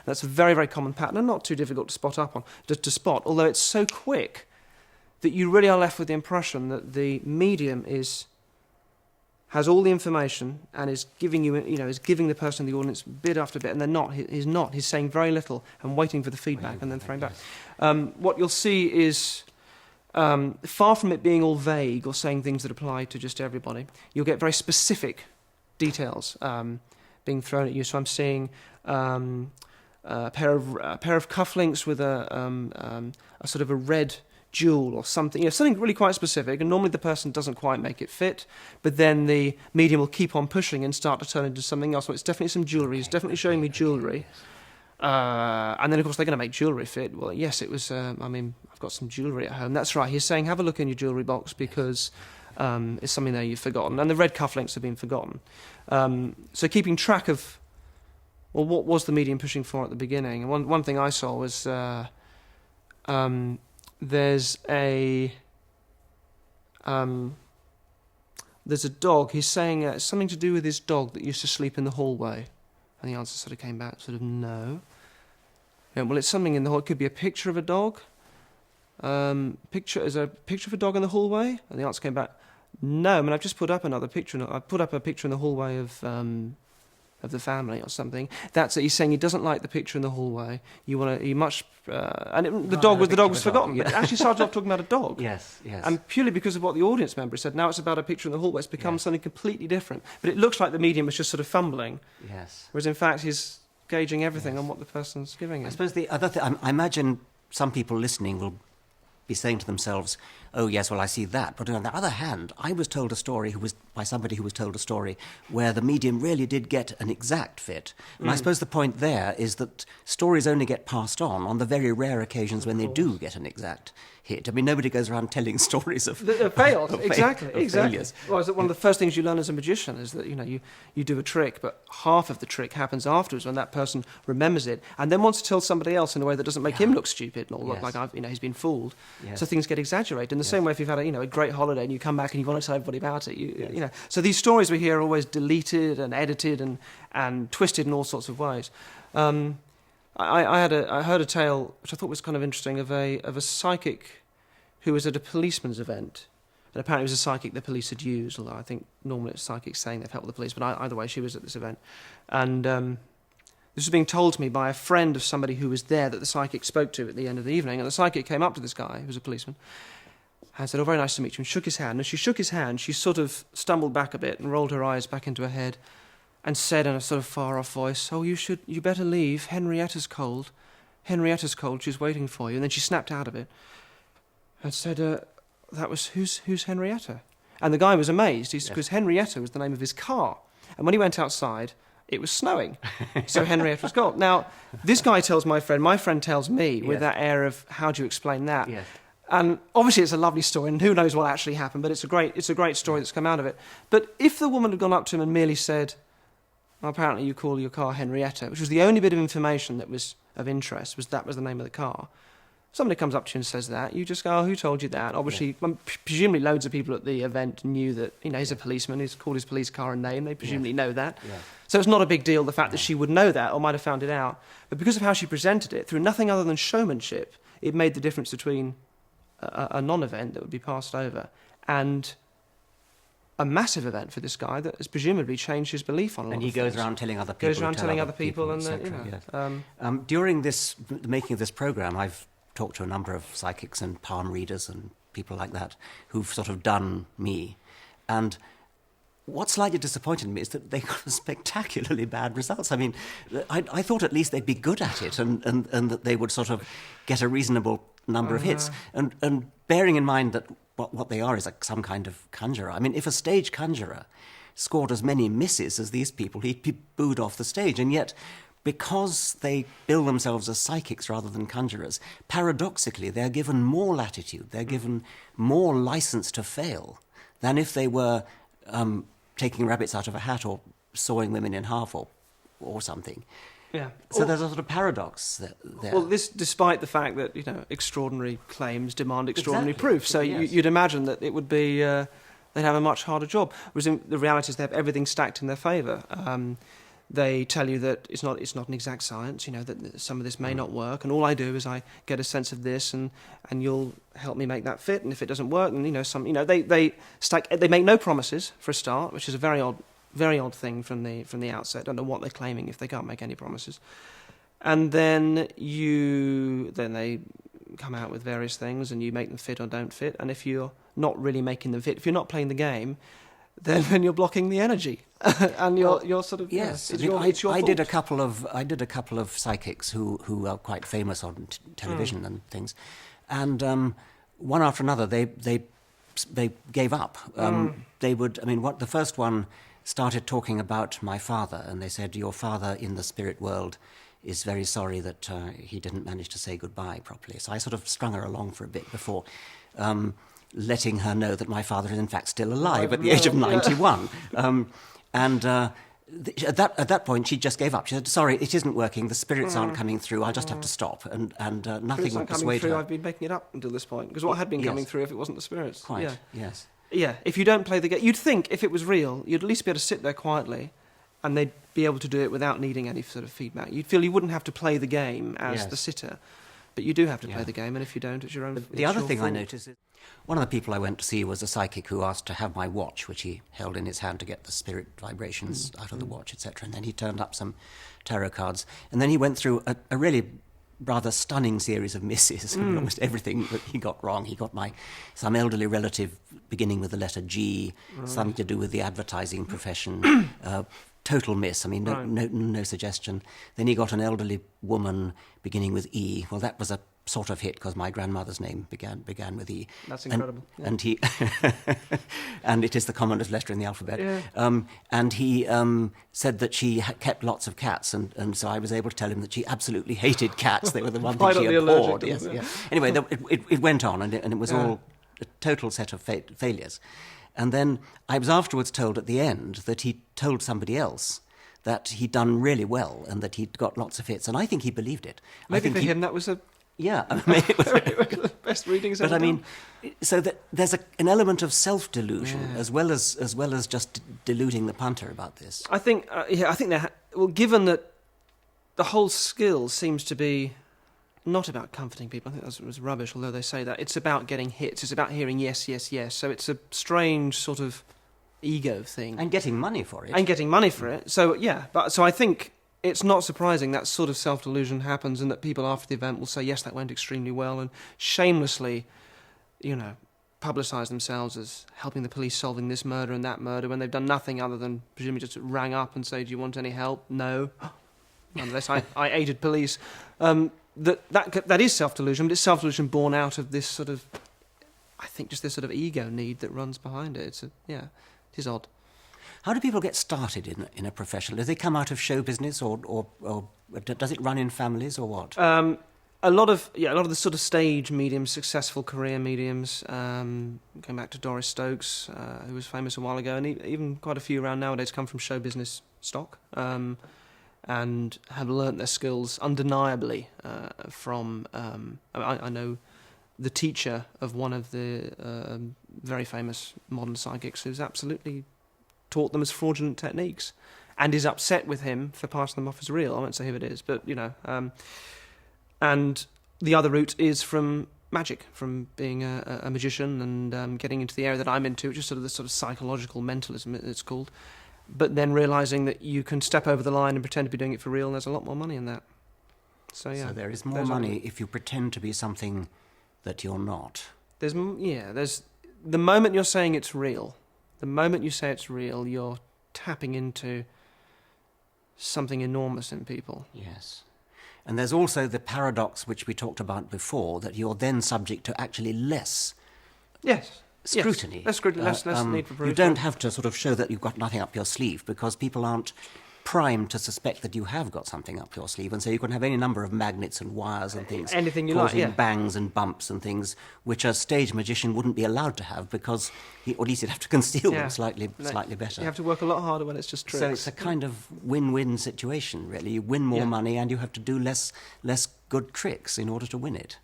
That's a very, very common pattern and not too difficult to spot, although it's so quick that you really are left with the impression that the medium has all the information and is giving is giving the person in the audience bit after bit, and they're not. He's not. He's saying very little and waiting for the feedback and then throwing back. What you'll see is, far from it being all vague or saying things that apply to just everybody, you'll get very specific details being thrown at you. So I'm seeing a pair of cufflinks with a sort of a red jewel or something, something really quite specific, and normally the person doesn't quite make it fit, but then the medium will keep on pushing and start to turn into something else. So it's definitely some jewellery. It's definitely showing me jewellery. And then, of course, they're going to make jewellery fit. Well, yes, it was, I've got some jewellery at home. That's right. He's saying, have a look in your jewellery box because it's something there you've forgotten. And the red cufflinks have been forgotten. So keeping track of, well, what was the medium pushing for at the beginning? And one thing I saw was there's a dog. He's saying it's something to do with his dog that used to sleep in the hallway. And the answer sort of came back, sort of, no. Yeah, well, it's something in the hall. It could be a picture of a dog. Is there a picture of a dog in the hallway? And the answer came back, no. I mean, I've just put up another picture. I put up a picture in the hallway of the family or something. That's it. He's saying he doesn't like the picture in the hallway. The dog was forgotten. Yeah. But it actually started off talking about a dog. Yes. And purely because of what the audience member said, now it's about a picture in the hallway. It's become something completely different. But it looks like the medium was just sort of fumbling. Yes. Whereas in fact he's gauging everything on what the person's giving him. I suppose the other thing, I imagine some people listening will be saying to themselves, oh yes, well I see that. But on the other hand, I was told a story by somebody who was told a story where the medium really did get an exact fit. And I suppose the point there is that stories only get passed on the very rare occasions when they do get an exact hit. I mean, nobody goes around telling stories of failed. Exactly. Failures. Well, one of the first things you learn as a magician is that you do a trick, but half of the trick happens afterwards when that person remembers it and then wants to tell somebody else in a way that doesn't make him look stupid or look like he's been fooled. Yes. So things get exaggerated. In the same way, if you've had a great holiday and you come back and you want to tell everybody about it, So these stories we hear are always deleted and edited and twisted in all sorts of ways. I heard a tale which I thought was kind of interesting of a psychic who was at a policeman's event, and apparently it was a psychic the police had used. Although I think normally it's psychics saying they've helped the police, but either way, she was at this event, and this was being told to me by a friend of somebody who was there that the psychic spoke to at the end of the evening. And the psychic came up to this guy who was a policeman and said, "Oh, very nice to meet you," and shook his hand. And as she shook his hand, she sort of stumbled back a bit and rolled her eyes back into her head, and said in a sort of far-off voice, "Oh, you better leave. Henrietta's cold. Henrietta's cold. She's waiting for you." And then she snapped out of it and said, "That was who's Henrietta?" And the guy was amazed. Because Henrietta was the name of his car. And when he went outside, it was snowing. So Henrietta was cold. Now, this guy tells my friend tells me with that air of, how do you explain that? Yes. And obviously it's a lovely story, and who knows what actually happened, but it's a great story that's come out of it. But if the woman had gone up to him and merely said, "Well, apparently you call your car Henrietta," which was the only bit of information that was of interest, was the name of the car. Somebody comes up to you and says that, you just go, "Oh, who told you that?" Obviously, presumably loads of people at the event knew that, he's a policeman, he's called his police car a name, they presumably know that. Yeah. So it's not a big deal, the fact that she would know that or might have found it out. But because of how she presented it, through nothing other than showmanship, it made the difference between a non-event that would be passed over and a massive event for this guy that has presumably changed his belief on a lot of things. And he goes around telling other people. Goes around telling other people and yes. During the making of this programme, I've talked to a number of psychics and palm readers and people like that who've sort of done me. And what slightly disappointed me is that they got spectacularly bad results. I mean, I thought at least they'd be good at it and that they would sort of get a reasonable number of hits. And bearing in mind that what they are is like some kind of conjurer. I mean, if a stage conjurer scored as many misses as these people, he'd be booed off the stage. And yet, because they bill themselves as psychics rather than conjurers, paradoxically, they're given more latitude, they're given more license to fail than if they were taking rabbits out of a hat or sawing women in half or something. Yeah. So there's a sort of paradox there. Well, this, despite the fact that extraordinary claims demand extraordinary proof. So you'd imagine that it would be they'd have a much harder job. Whereas the reality is they have everything stacked in their favour. They tell you that it's not an exact science, that some of this may not work, and all I do is I get a sense of this, and you'll help me make that fit, and if it doesn't work, then they make no promises for a start, which is a very odd thing from the outset. I don't know what they're claiming if they can't make any promises. And then they come out with various things, and you make them fit or don't fit, and if you're not really making them fit, if you're not playing the game, then you're blocking the energy, and you're sort of yes. It's your fault. I did a couple of psychics who are quite famous on television and things, and one after another they gave up. The first one started talking about my father, and they said, "Your father in the spirit world is very sorry that he didn't manage to say goodbye properly." So I sort of strung her along for a bit before letting her know that my father is in fact still alive at the age of 91. At that point, she just gave up. She said, "Sorry, it isn't working. The spirits aren't coming through. I just have to stop." And nothing would persuade her. I've been making it up until this point, because what had been coming through if it wasn't the spirits? Quite, yes. Yeah, if you don't play the game, you'd think if it was real, you'd at least be able to sit there quietly, and they'd be able to do it without needing any sort of feedback. You'd feel you wouldn't have to play the game as the sitter, but you do have to play the game, and if you don't, it's your own. The other thing I noticed is one of the people I went to see was a psychic who asked to have my watch, which he held in his hand to get the spirit vibrations out of the watch, etc. And then he turned up some tarot cards, and then he went through a really rather stunning series of misses. Almost everything that he got wrong. He got some elderly relative beginning with the letter G, something to do with the advertising profession. Total miss. I mean, no suggestion. Then he got an elderly woman beginning with E. Well, that was a sort of hit because my grandmother's name began with E. That's incredible. And he, and it is the commonest letter in the alphabet. Yeah. And he said that she kept lots of cats, and so I was able to tell him that she absolutely hated cats. They were the one thing she abhorred. Yes, yeah. Anyway, it went on, and it was all a total set of failures. And then I was afterwards told at the end that he told somebody else that he'd done really well and that he'd got lots of hits. And I think he believed it. Maybe for him that was a... Yeah, maybe it was the best readings ever. But I mean, so that there's an element of self-delusion as well as just deluding the punter about this. I think, given that the whole skill seems to be not about comforting people. I think that was rubbish, although they say that. It's about getting hits. It's about hearing yes, yes, yes. So it's a strange sort of ego thing. And getting money for it. So, so I think it's not surprising that sort of self-delusion happens and that people after the event will say, yes, that went extremely well, and shamelessly, publicise themselves as helping the police solving this murder and that murder when they've done nothing other than presumably just rang up and say, do you want any help? No. Unless I aided police. That is self-delusion, but it's self-delusion born out of this sort of, I think, just this sort of ego need that runs behind it. It is odd. How do people get started in a profession? Do they come out of show business, or does it run in families, or what? A lot of the sort of stage mediums, successful career mediums, going back to Doris Stokes, who was famous a while ago, and even quite a few around nowadays come from show business stock. And have learnt their skills undeniably from... I know the teacher of one of the very famous modern psychics who's absolutely taught them as fraudulent techniques and is upset with him for passing them off as real. I won't say who it is, but, and the other route is from magic, from being a magician and getting into the area that I'm into, which is sort of the sort of psychological mentalism, it's called. But then realising that you can step over the line and pretend to be doing it for real, and there's a lot more money in that. So there is more money if you pretend to be something that you're not. There's the moment you're saying it's real. The moment you say it's real, you're tapping into something enormous in people. Yes. And there's also the paradox which we talked about before, that you're then subject to actually less scrutiny. Yes. Less scrutiny, less need for proof. You don't have to sort of show that you've got nothing up your sleeve, because people aren't primed to suspect that you have got something up your sleeve, and so you can have any number of magnets and wires and things, anything you causing like, bangs and bumps and things, which a stage magician wouldn't be allowed to have, because or at least he'd have to conceal them slightly better. You have to work a lot harder when it's just tricks. So it's a kind of win-win situation, really. You win more money, and you have to do less good tricks in order to win it.